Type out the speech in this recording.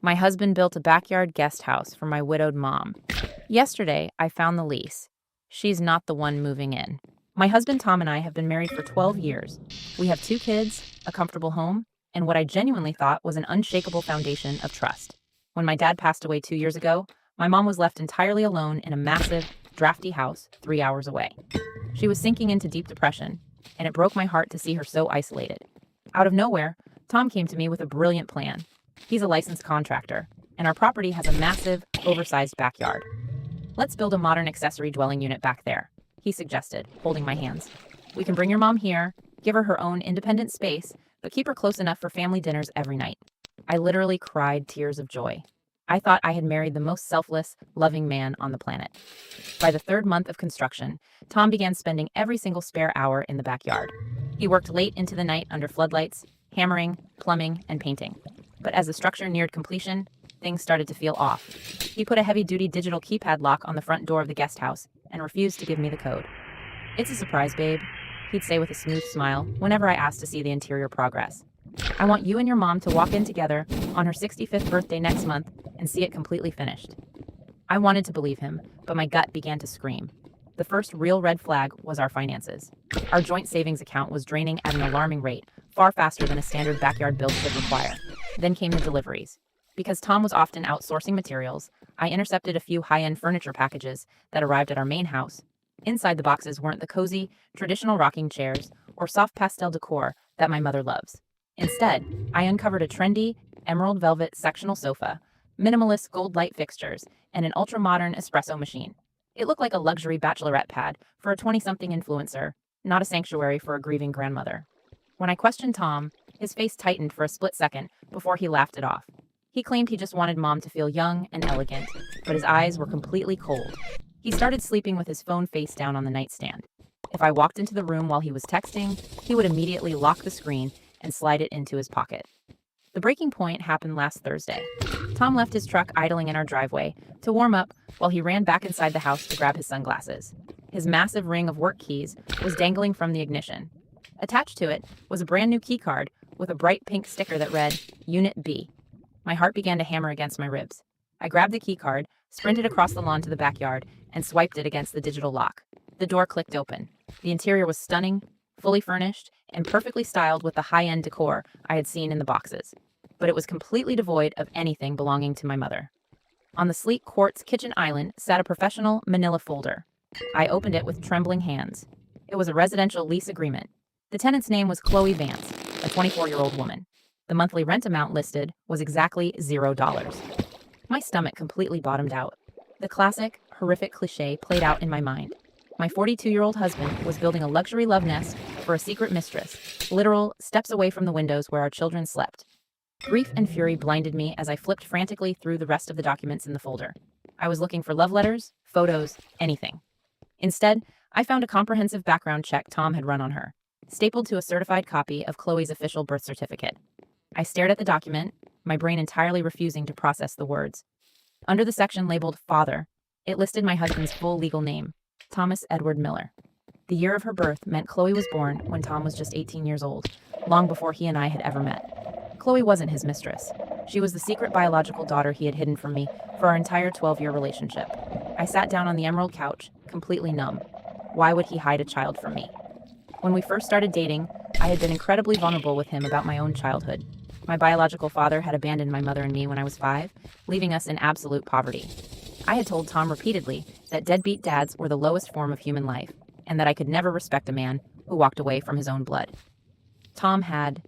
My husband built a backyard guest house for my widowed mom. Yesterday, I found the lease. She's not the one moving in. My husband Tom and I have been married for 12 years. We have 2 kids, a comfortable home, and what I genuinely thought was an unshakable foundation of trust. When my dad passed away 2 years ago, my mom was left entirely alone in a massive, drafty house 3 hours away. She was sinking into deep depression, and it broke my heart to see her so isolated. Out of nowhere, Tom came to me with a brilliant plan. He's a licensed contractor, and our property has a massive, oversized backyard. Let's build a modern accessory dwelling unit back there, he suggested, holding my hands. We can bring your mom here, give her own independent space, but keep her close enough for family dinners every night. I literally cried tears of joy. I thought I had married the most selfless, loving man on the planet. By the third month of construction, Tom began spending every single spare hour in the backyard. He worked late into the night under floodlights, hammering, plumbing, and painting. But as the structure neared completion, things started to feel off. He put a heavy-duty digital keypad lock on the front door of the guest house and refused to give me the code. "It's a surprise, babe," he'd say with a smooth smile whenever I asked to see the interior progress. "I want you and your mom to walk in together on her 65th birthday next month and see it completely finished." I wanted to believe him, but my gut began to scream. The first real red flag was our finances. Our joint savings account was draining at an alarming rate, far faster than a standard backyard build could require. Then came the deliveries. Because Tom was often outsourcing materials, I intercepted a few high-end furniture packages that arrived at our main house. Inside the boxes weren't the cozy, traditional rocking chairs or soft pastel decor that my mother loves. Instead, I uncovered a trendy, emerald velvet sectional sofa, minimalist gold light fixtures, and an ultra-modern espresso machine. It looked like a luxury bachelorette pad for a 20-something influencer, not a sanctuary for a grieving grandmother. When I questioned Tom, his face tightened for a split second before he laughed it off. He claimed he just wanted Mom to feel young and elegant, but his eyes were completely cold. He started sleeping with his phone face down on the nightstand. If I walked into the room while he was texting, he would immediately lock the screen and slide it into his pocket. The breaking point happened last Thursday. Tom left his truck idling in our driveway to warm up while he ran back inside the house to grab his sunglasses. His massive ring of work keys was dangling from the ignition. Attached to it was a brand new key card with a bright pink sticker that read, Unit B. My heart began to hammer against my ribs. I grabbed the key card, sprinted across the lawn to the backyard, and swiped it against the digital lock. The door clicked open. The interior was stunning, fully furnished, and perfectly styled with the high-end decor I had seen in the boxes. But it was completely devoid of anything belonging to my mother. On the sleek quartz kitchen island sat a professional manila folder. I opened it with trembling hands. It was a residential lease agreement. The tenant's name was Chloe Vance, a 24-year-old woman. The monthly rent amount listed was exactly $0. My stomach completely bottomed out. The classic, horrific cliche played out in my mind. My 42-year-old husband was building a luxury love nest for a secret mistress, literal steps away from the windows where our children slept. Grief and fury blinded me as I flipped frantically through the rest of the documents in the folder. I was looking for love letters, photos, anything. Instead, I found a comprehensive background check Tom had run on her, stapled to a certified copy of Chloe's official birth certificate. I stared at the document, my brain entirely refusing to process the words. Under the section labeled Father, it listed my husband's full legal name, Thomas Edward Miller. The year of her birth meant Chloe was born when Tom was just 18 years old, long before he and I had ever met. Chloe wasn't his mistress. She was the secret biological daughter he had hidden from me for our entire 12-year relationship. I sat down on the emerald couch, completely numb. Why would he hide a child from me? When we first started dating, I had been incredibly vulnerable with him about my own childhood. My biological father had abandoned my mother and me when I was 5, leaving us in absolute poverty. I had told Tom repeatedly that deadbeat dads were the lowest form of human life, and that I could never respect a man who walked away from his own blood. Tom had